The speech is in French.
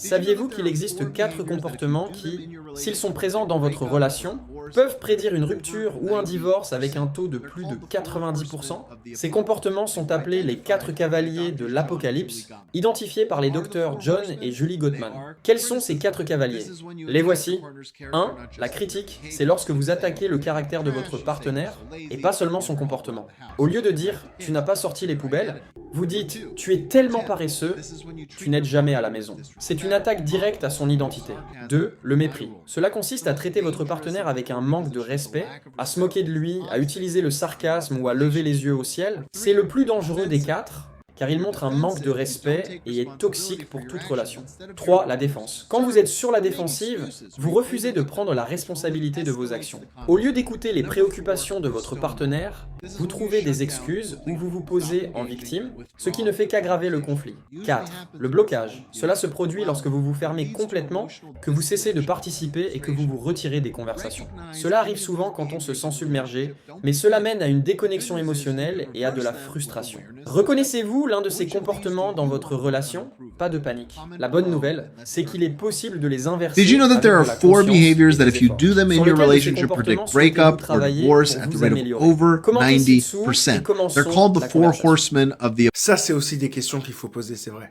Saviez-vous qu'il existe 4 comportements qui, s'ils sont présents dans votre relation, peuvent prédire une rupture ou un divorce avec un taux de plus de 90%? Ces comportements sont appelés les 4 cavaliers de l'Apocalypse, identifiés par les docteurs John et Julie Gottman. Quels sont ces 4 cavaliers? Les voici. 1. La critique, c'est lorsque vous attaquez le caractère de votre partenaire et pas seulement son comportement. Au lieu de dire « tu n'as pas sorti les poubelles », vous dites « tu es tellement paresseux, tu n'aides jamais à la maison ». C'est une attaque directe à son identité. 2. Le mépris. Cela consiste à traiter votre partenaire avec un manque de respect, à se moquer de lui, à utiliser le sarcasme ou à lever les yeux au ciel. C'est le plus dangereux des 4, car il montre un manque de respect et est toxique pour toute relation. 3. La défense. Quand vous êtes sur la défensive, vous refusez de prendre la responsabilité de vos actions. Au lieu d'écouter les préoccupations de votre partenaire, vous trouvez des excuses ou vous vous posez en victime, ce qui ne fait qu'aggraver le conflit. 4. Le blocage. Cela se produit lorsque vous vous fermez complètement, que vous cessez de participer et que vous vous retirez des conversations. Cela arrive souvent quand on se sent submergé, mais cela mène à une déconnexion émotionnelle et à de la frustration. Reconnaissez-vous l'un de ces comportements dans votre relation? Pas de panique. La bonne nouvelle, c'est qu'il est possible de les inverser. Did you know that there are avec de la 4 conscience behaviors et that des if you efforts. do them in Sur your lequel de ces relationship comportements predict souhaitez-vous breakup or travailler divorce pour at the vous rate of améliorer? over Commentez ci-dessous et 90%? commençons They're called the la 4 conversation. horsemen of the Ça, c'est aussi des questions qu'il faut poser, c'est vrai.